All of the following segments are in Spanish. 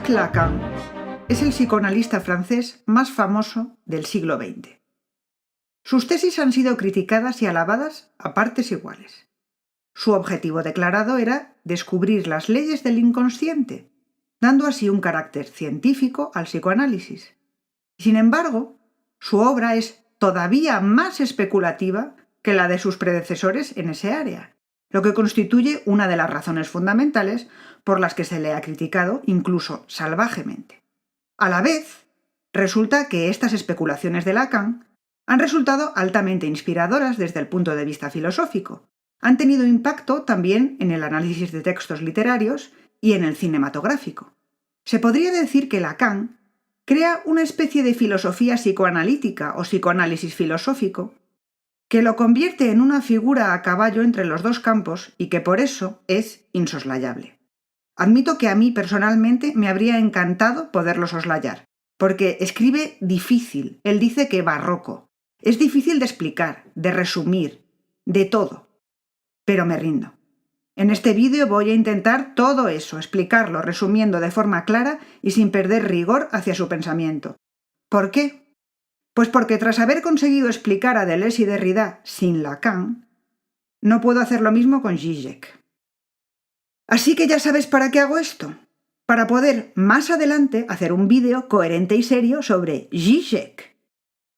Jacques Lacan es el psicoanalista francés más famoso del siglo XX. Sus tesis han sido criticadas y alabadas a partes iguales. Su objetivo declarado era descubrir las leyes del inconsciente, dando así un carácter científico al psicoanálisis. Sin embargo, su obra es todavía más especulativa que la de sus predecesores en ese área, lo que constituye una de las razones fundamentales por las que se le ha criticado incluso salvajemente. A la vez, resulta que estas especulaciones de Lacan han resultado altamente inspiradoras desde el punto de vista filosófico. Han tenido impacto también en el análisis de textos literarios y en el cinematográfico. Se podría decir que Lacan crea una especie de filosofía psicoanalítica o psicoanálisis filosófico que lo convierte en una figura a caballo entre los dos campos y que por eso es insoslayable. Admito que a mí personalmente me habría encantado poderlo soslayar, porque escribe difícil, él dice que barroco. Es difícil de explicar, de resumir, de todo. Pero me rindo. En este vídeo voy a intentar todo eso, explicarlo, resumiendo de forma clara y sin perder rigor hacia su pensamiento. ¿Por qué? Pues porque tras haber conseguido explicar a Deleuze y Derrida sin Lacan, no puedo hacer lo mismo con Zizek. Así que ya sabes para qué hago esto. Para poder más adelante hacer un vídeo coherente y serio sobre Zizek.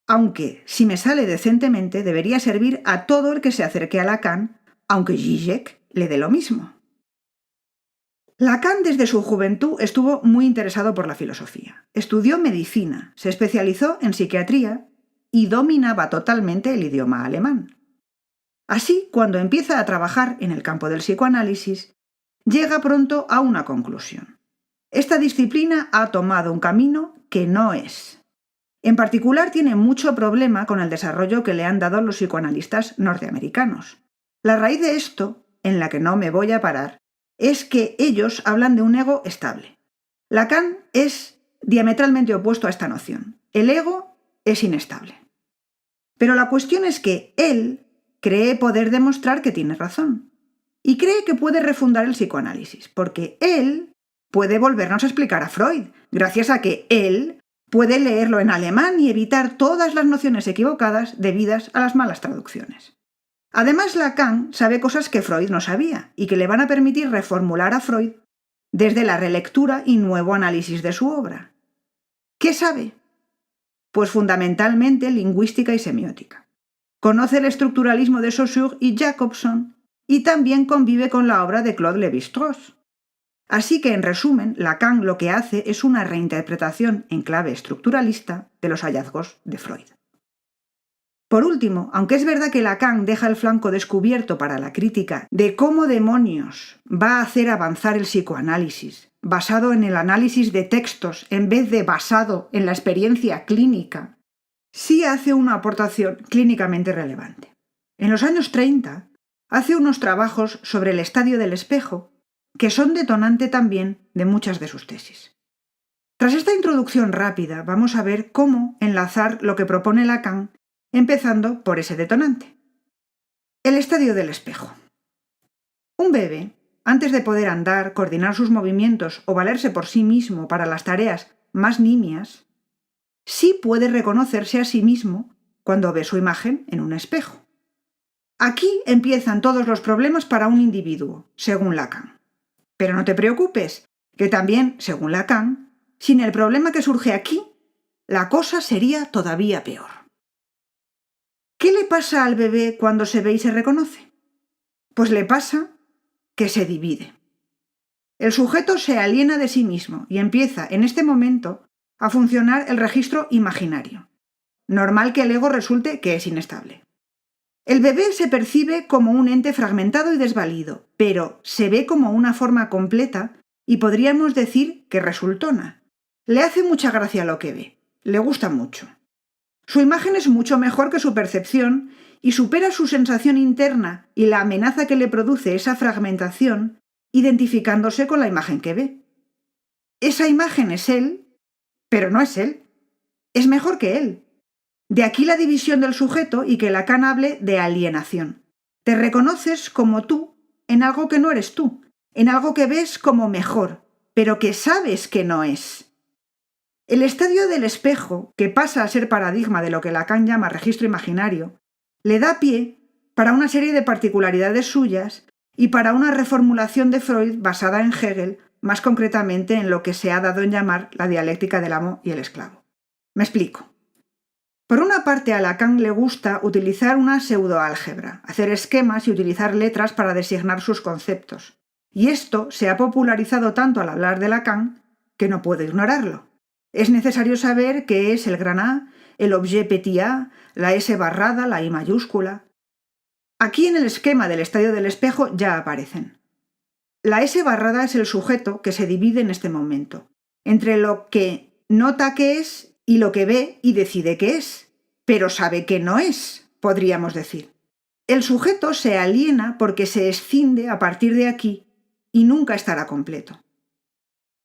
Aunque, si me sale decentemente, debería servir a todo el que se acerque a Lacan, aunque Zizek le dé lo mismo. Lacan desde su juventud estuvo muy interesado por la filosofía. Estudió medicina, se especializó en psiquiatría y dominaba totalmente el idioma alemán. Así, cuando empieza a trabajar en el campo del psicoanálisis, llega pronto a una conclusión. Esta disciplina ha tomado un camino que no es. En particular, tiene mucho problema con el desarrollo que le han dado los psicoanalistas norteamericanos. La raíz de esto, en la que no me voy a parar, es que ellos hablan de un ego estable. Lacan es diametralmente opuesto a esta noción. El ego es inestable. Pero la cuestión es que él cree poder demostrar que tiene razón. Y cree que puede refundar el psicoanálisis, porque él puede volvernos a explicar a Freud, gracias a que él puede leerlo en alemán y evitar todas las nociones equivocadas debidas a las malas traducciones. Además, Lacan sabe cosas que Freud no sabía y que le van a permitir reformular a Freud desde la relectura y nuevo análisis de su obra. ¿Qué sabe? Pues fundamentalmente lingüística y semiótica. Conoce el estructuralismo de Saussure y Jacobson y también convive con la obra de Claude Lévi-Strauss. Así que, en resumen, Lacan lo que hace es una reinterpretación en clave estructuralista de los hallazgos de Freud. Por último, aunque es verdad que Lacan deja el flanco descubierto para la crítica de cómo demonios va a hacer avanzar el psicoanálisis, basado en el análisis de textos en vez de basado en la experiencia clínica, sí hace una aportación clínicamente relevante. En los años 30, hace unos trabajos sobre el estadio del espejo que son detonante también de muchas de sus tesis. Tras esta introducción rápida, vamos a ver cómo enlazar lo que propone Lacan, empezando por ese detonante. El estadio del espejo. Un bebé, antes de poder andar, coordinar sus movimientos o valerse por sí mismo para las tareas más nimias, sí puede reconocerse a sí mismo cuando ve su imagen en un espejo. Aquí empiezan todos los problemas para un individuo, según Lacan. Pero no te preocupes, que también, según Lacan, sin el problema que surge aquí, la cosa sería todavía peor. ¿Qué le pasa al bebé cuando se ve y se reconoce? Pues le pasa que se divide. El sujeto se aliena de sí mismo y empieza, en este momento, a funcionar el registro imaginario. Normal que el ego resulte que es inestable. El bebé se percibe como un ente fragmentado y desvalido, pero se ve como una forma completa y podríamos decir que resultona. Le hace mucha gracia lo que ve, le gusta mucho. Su imagen es mucho mejor que su percepción y supera su sensación interna y la amenaza que le produce esa fragmentación, identificándose con la imagen que ve. Esa imagen es él, pero no es él. Es mejor que él. De aquí la división del sujeto y que Lacan hable de alienación. Te reconoces como tú en algo que no eres tú, en algo que ves como mejor, pero que sabes que no es. El estadio del espejo, que pasa a ser paradigma de lo que Lacan llama registro imaginario, le da pie para una serie de particularidades suyas y para una reformulación de Freud basada en Hegel, más concretamente en lo que se ha dado en llamar la dialéctica del amo y el esclavo. Me explico. Por una parte, a Lacan le gusta utilizar una pseudoálgebra, hacer esquemas y utilizar letras para designar sus conceptos. Y esto se ha popularizado tanto al hablar de Lacan que no puedo ignorarlo. Es necesario saber qué es el gran A, el objet petit a, la S barrada, la I mayúscula. Aquí en el esquema del estadio del espejo ya aparecen. La S barrada es el sujeto que se divide en este momento, entre lo que nota que es y lo que ve y decide que es, pero sabe que no es, podríamos decir. El sujeto se aliena porque se escinde a partir de aquí y nunca estará completo.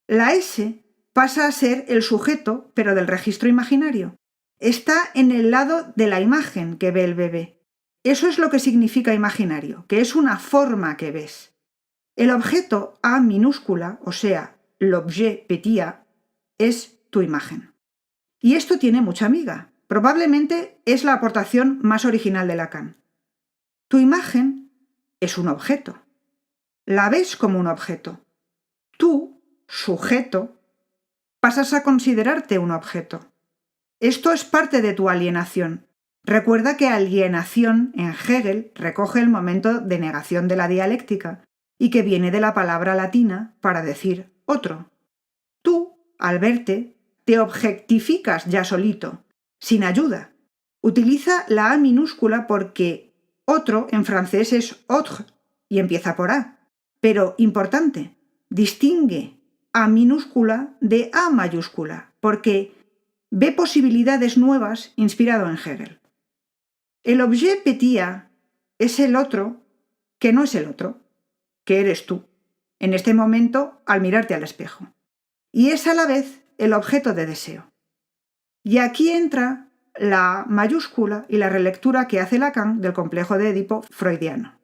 La S pasa a ser el sujeto, pero del registro imaginario. Está en el lado de la imagen que ve el bebé. Eso es lo que significa imaginario, que es una forma que ves. El objeto A minúscula, o sea, l'objet petit a, es tu imagen. Y esto tiene mucha miga. Probablemente es la aportación más original de Lacan. Tu imagen es un objeto. La ves como un objeto. Tú, sujeto, pasas a considerarte un objeto. Esto es parte de tu alienación. Recuerda que alienación en Hegel recoge el momento de negación de la dialéctica y que viene de la palabra latina para decir otro. Tú, al verte, te objetificas ya solito, sin ayuda. Utiliza la A minúscula porque otro en francés es autre y empieza por A. Pero, importante, distingue A minúscula de A mayúscula, porque ve posibilidades nuevas inspirado en Hegel. El objet petit a es el otro que no es el otro, que eres tú, en este momento al mirarte al espejo. Y es a la vez el objeto de deseo. Y aquí entra la mayúscula y la relectura que hace Lacan del complejo de Edipo freudiano.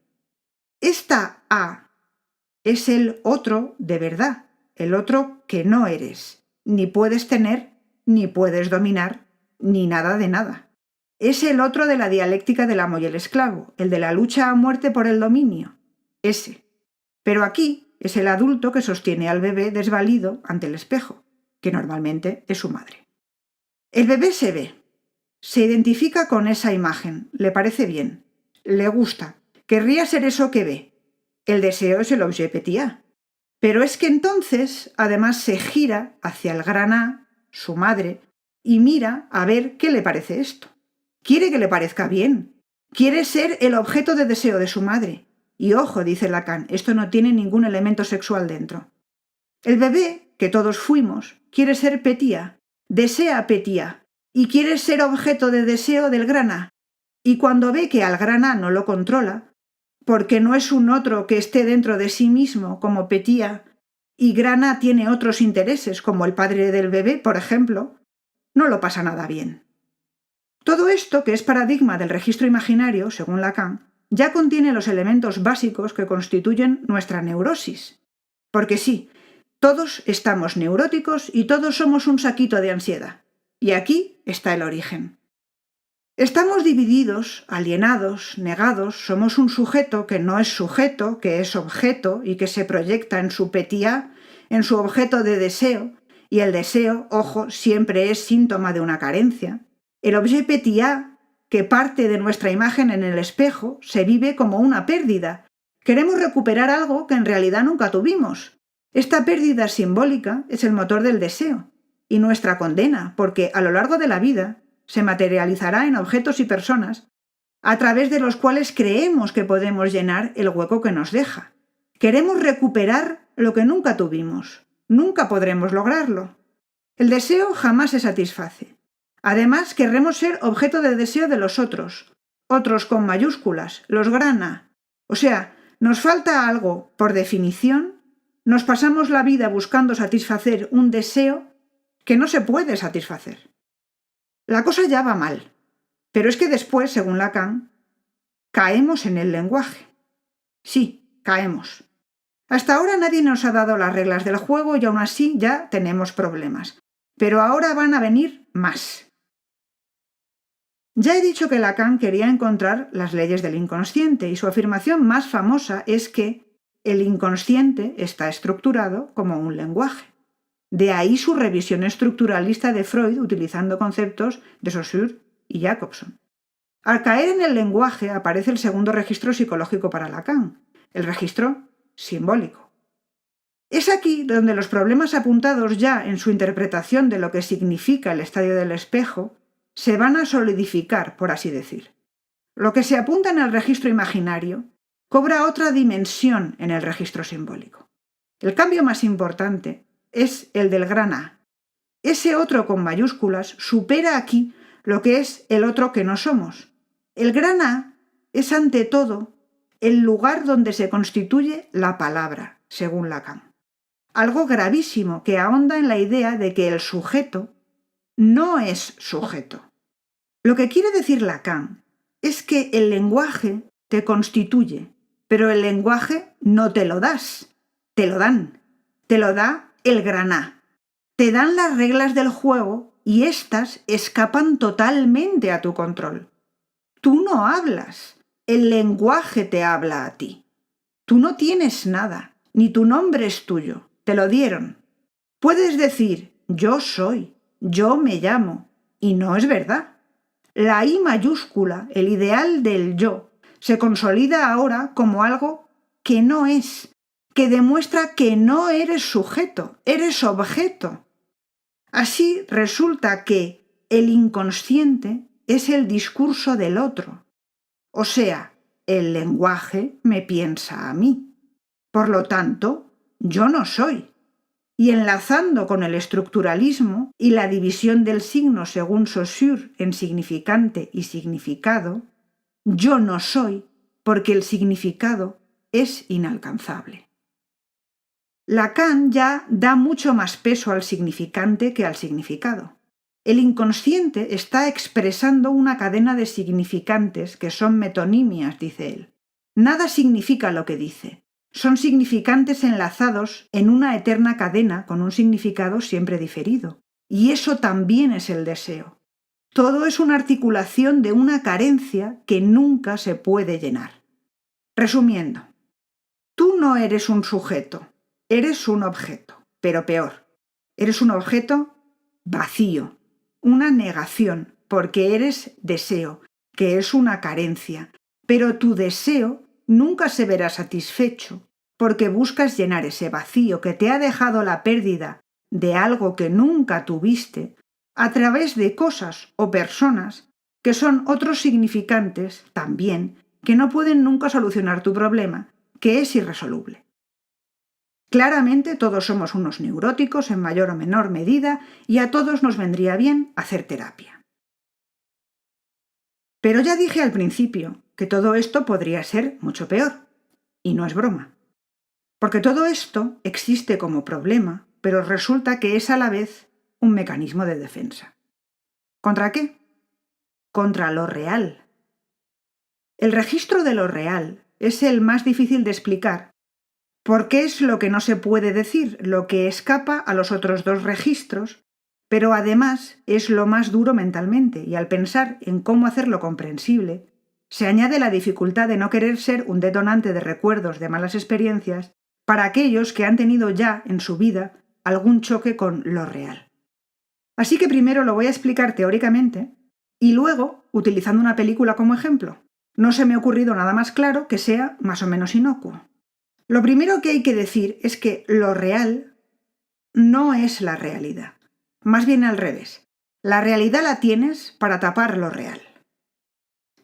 Esta A es el otro de verdad, el otro que no eres, ni puedes tener, ni puedes dominar, ni nada de nada. Es el otro de la dialéctica del amo y el esclavo, el de la lucha a muerte por el dominio, ese. Pero aquí es el adulto que sostiene al bebé desvalido ante el espejo, que normalmente es su madre. El bebé se ve, se identifica con esa imagen, le parece bien, le gusta, querría ser eso que ve. El deseo es el objet petit a. Pero es que entonces, además, se gira hacia el gran A, su madre, y mira a ver qué le parece esto. Quiere que le parezca bien. Quiere ser el objeto de deseo de su madre. Y ojo, dice Lacan, esto no tiene ningún elemento sexual dentro. El bebé, que todos fuimos, quiere ser petit a, desea petit a, y quiere ser objeto de deseo del gran A. Y cuando ve que al gran A no lo controla, porque no es un otro que esté dentro de sí mismo como petit a, y gran A tiene otros intereses, como el padre del bebé, por ejemplo, no lo pasa nada bien. Todo esto, que es paradigma del registro imaginario, según Lacan, ya contiene los elementos básicos que constituyen nuestra neurosis. Porque sí, todos estamos neuróticos y todos somos un saquito de ansiedad. Y aquí está el origen. Estamos divididos, alienados, negados, somos un sujeto que no es sujeto, que es objeto y que se proyecta en su petit a, en su objeto de deseo, y el deseo, ojo, siempre es síntoma de una carencia. El objet petit a, que parte de nuestra imagen en el espejo, se vive como una pérdida. Queremos recuperar algo que en realidad nunca tuvimos. Esta pérdida simbólica es el motor del deseo y nuestra condena, porque a lo largo de la vida se materializará en objetos y personas a través de los cuales creemos que podemos llenar el hueco que nos deja. Queremos recuperar lo que nunca tuvimos. Nunca podremos lograrlo. El deseo jamás se satisface. Además, querremos ser objeto de deseo de los otros con mayúsculas, los gran A. O sea, nos falta algo, por definición, nos pasamos la vida buscando satisfacer un deseo que no se puede satisfacer. La cosa ya va mal, pero es que después, según Lacan, caemos en el lenguaje. Sí, caemos. Hasta ahora nadie nos ha dado las reglas del juego y aún así ya tenemos problemas. Pero ahora van a venir más. Ya he dicho que Lacan quería encontrar las leyes del inconsciente y su afirmación más famosa es que el inconsciente está estructurado como un lenguaje. De ahí su revisión estructuralista de Freud utilizando conceptos de Saussure y Jacobson. Al caer en el lenguaje aparece el segundo registro psicológico para Lacan, el registro simbólico. Es aquí donde los problemas apuntados ya en su interpretación de lo que significa el estadio del espejo se van a solidificar, por así decir. Lo que se apunta en el registro imaginario cobra otra dimensión en el registro simbólico. El cambio más importante es el del gran A. Ese otro con mayúsculas supera aquí lo que es el otro que no somos. El gran A es ante todo el lugar donde se constituye la palabra, según Lacan. Algo gravísimo que ahonda en la idea de que el sujeto no es sujeto. Lo que quiere decir Lacan es que el lenguaje te constituye, pero el lenguaje no te lo das, te lo dan. Te lo da el gran A. Te dan las reglas del juego y éstas escapan totalmente a tu control. Tú no hablas, el lenguaje te habla a ti. Tú no tienes nada, ni tu nombre es tuyo, te lo dieron. Puedes decir, yo soy, yo me llamo, y no es verdad. La I mayúscula, el ideal del yo, se consolida ahora como algo que no es, que demuestra que no eres sujeto, eres objeto. Así resulta que el inconsciente es el discurso del otro, o sea, el lenguaje me piensa a mí. Por lo tanto, yo no soy. Y enlazando con el estructuralismo y la división del signo según Saussure en significante y significado, yo no soy porque el significado es inalcanzable. Lacan ya da mucho más peso al significante que al significado. El inconsciente está expresando una cadena de significantes que son metonimias, dice él. Nada significa lo que dice. Son significantes enlazados en una eterna cadena con un significado siempre diferido. Y eso también es el deseo. Todo es una articulación de una carencia que nunca se puede llenar. Resumiendo, tú no eres un sujeto, eres un objeto, pero peor, eres un objeto vacío, una negación, porque eres deseo, que es una carencia, pero tu deseo nunca se verá satisfecho, porque buscas llenar ese vacío que te ha dejado la pérdida de algo que nunca tuviste a través de cosas o personas que son otros significantes también que no pueden nunca solucionar tu problema, que es irresoluble. Claramente todos somos unos neuróticos en mayor o menor medida y a todos nos vendría bien hacer terapia. Pero ya dije al principio que todo esto podría ser mucho peor, y no es broma. Porque todo esto existe como problema, pero resulta que es a la vez un mecanismo de defensa. ¿Contra qué? Contra lo real. El registro de lo real es el más difícil de explicar, porque es lo que no se puede decir, lo que escapa a los otros dos registros, pero además es lo más duro mentalmente, y al pensar en cómo hacerlo comprensible, se añade la dificultad de no querer ser un detonante de recuerdos de malas experiencias para aquellos que han tenido ya en su vida algún choque con lo real. Así que primero lo voy a explicar teóricamente y luego utilizando una película como ejemplo. No se me ha ocurrido nada más claro que sea más o menos inocuo. Lo primero que hay que decir es que lo real no es la realidad. Más bien al revés. La realidad la tienes para tapar lo real.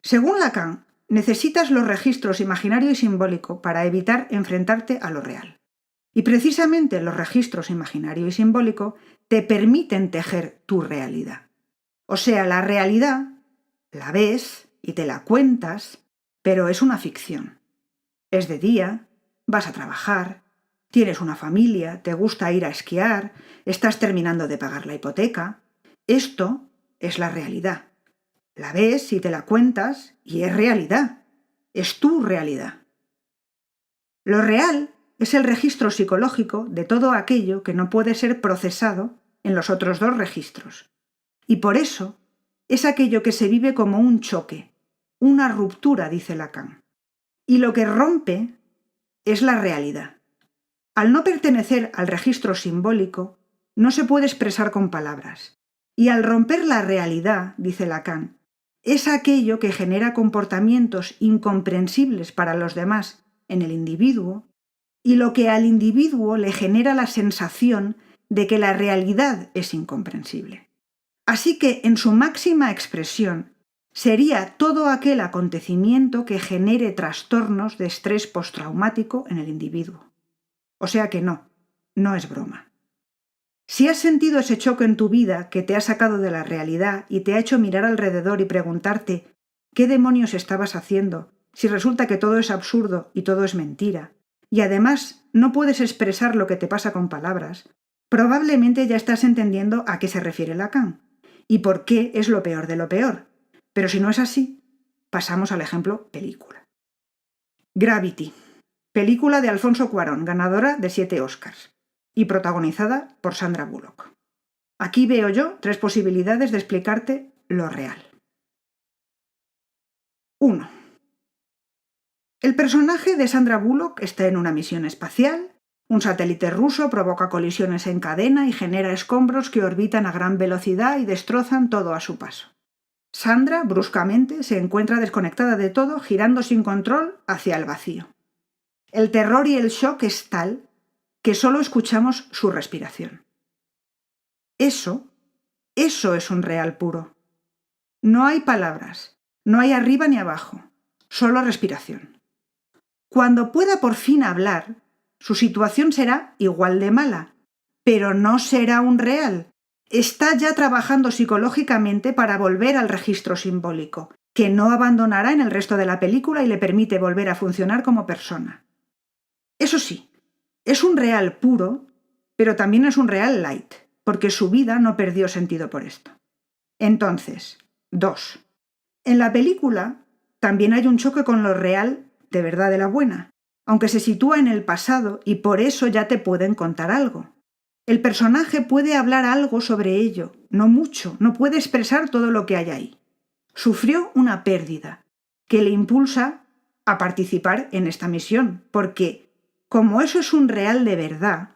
Según Lacan, necesitas los registros imaginario y simbólico para evitar enfrentarte a lo real. Y precisamente los registros imaginario y simbólico te permiten tejer tu realidad. O sea, la realidad la ves y te la cuentas, pero es una ficción. Es de día, vas a trabajar, tienes una familia, te gusta ir a esquiar, estás terminando de pagar la hipoteca. Esto es la realidad. La ves y te la cuentas y es realidad. Es tu realidad. Lo real es el registro psicológico de todo aquello que no puede ser procesado en los otros dos registros. Y por eso es aquello que se vive como un choque, una ruptura, dice Lacan. Y lo que rompe es la realidad. Al no pertenecer al registro simbólico, no se puede expresar con palabras. Y al romper la realidad, dice Lacan, es aquello que genera comportamientos incomprensibles para los demás en el individuo, y lo que al individuo le genera la sensación de que la realidad es incomprensible. Así que, en su máxima expresión, sería todo aquel acontecimiento que genere trastornos de estrés postraumático en el individuo. O sea que no es broma. Si has sentido ese choque en tu vida que te ha sacado de la realidad y te ha hecho mirar alrededor y preguntarte ¿qué demonios estabas haciendo si resulta que todo es absurdo y todo es mentira? Y además no puedes expresar lo que te pasa con palabras, probablemente ya estás entendiendo a qué se refiere Lacan y por qué es lo peor de lo peor. Pero si no es así, pasamos al ejemplo película. Gravity, película de Alfonso Cuarón, ganadora de 7 Oscars y protagonizada por Sandra Bullock. Aquí veo yo 3 posibilidades de explicarte lo real. 1. El personaje de Sandra Bullock está en una misión espacial, un satélite ruso provoca colisiones en cadena y genera escombros que orbitan a gran velocidad y destrozan todo a su paso. Sandra, bruscamente, se encuentra desconectada de todo, girando sin control hacia el vacío. El terror y el shock es tal que solo escuchamos su respiración. Eso es un real puro. No hay palabras, no hay arriba ni abajo, solo respiración. Cuando pueda por fin hablar, su situación será igual de mala, pero no será un real. Está ya trabajando psicológicamente para volver al registro simbólico, que no abandonará en el resto de la película y le permite volver a funcionar como persona. Eso sí, es un real puro, pero también es un real light, porque su vida no perdió sentido por esto. Entonces, 2. En la película también hay un choque con lo real de verdad de la buena, aunque se sitúa en el pasado y por eso ya te pueden contar algo. El personaje puede hablar algo sobre ello, no mucho, no puede expresar todo lo que hay ahí. Sufrió una pérdida que le impulsa a participar en esta misión, porque, como eso es un real de verdad,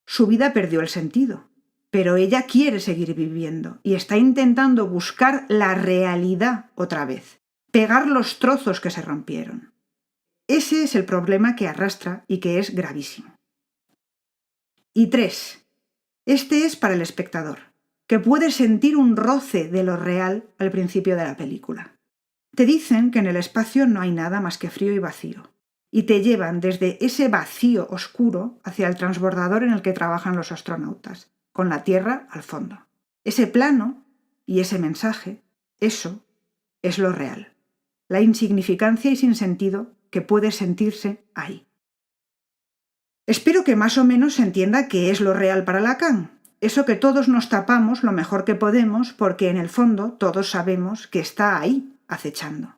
su vida perdió el sentido, pero ella quiere seguir viviendo y está intentando buscar la realidad otra vez, pegar los trozos que se rompieron. Ese es el problema que arrastra y que es gravísimo. Y 3. Este es para el espectador, que puede sentir un roce de lo real al principio de la película. Te dicen que en el espacio no hay nada más que frío y vacío, y te llevan desde ese vacío oscuro hacia el transbordador en el que trabajan los astronautas, con la Tierra al fondo. Ese plano y ese mensaje, eso es lo real, la insignificancia y sinsentido que puede sentirse ahí. Espero que más o menos se entienda qué es lo real para Lacan, eso que todos nos tapamos lo mejor que podemos porque en el fondo todos sabemos que está ahí, acechando.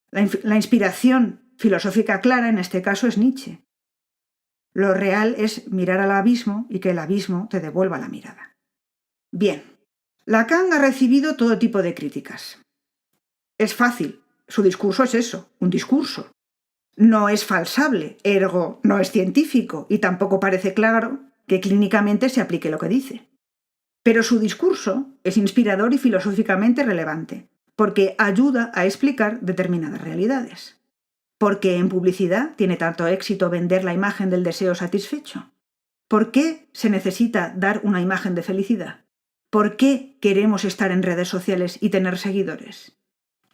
La inspiración filosófica clara en este caso es Nietzsche. Lo real es mirar al abismo y que el abismo te devuelva la mirada. Bien, Lacan ha recibido todo tipo de críticas. Es fácil, su discurso es eso, un discurso. No es falsable, ergo no es científico y tampoco parece claro que clínicamente se aplique lo que dice. Pero su discurso es inspirador y filosóficamente relevante, porque ayuda a explicar determinadas realidades. ¿Por qué en publicidad tiene tanto éxito vender la imagen del deseo satisfecho? ¿Por qué se necesita dar una imagen de felicidad? ¿Por qué queremos estar en redes sociales y tener seguidores?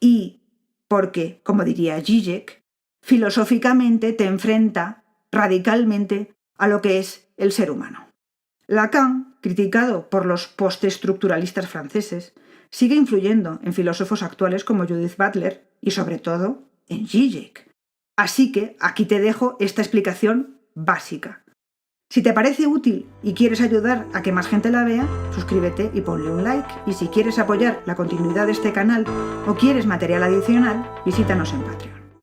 Y porque, como diría Zizek, filosóficamente te enfrenta radicalmente a lo que es el ser humano. Lacan, criticado por los postestructuralistas franceses, sigue influyendo en filósofos actuales como Judith Butler y sobre todo en Zizek. Así que aquí te dejo esta explicación básica. Si te parece útil y quieres ayudar a que más gente la vea, suscríbete y ponle un like. Y si quieres apoyar la continuidad de este canal o quieres material adicional, visítanos en Patreon.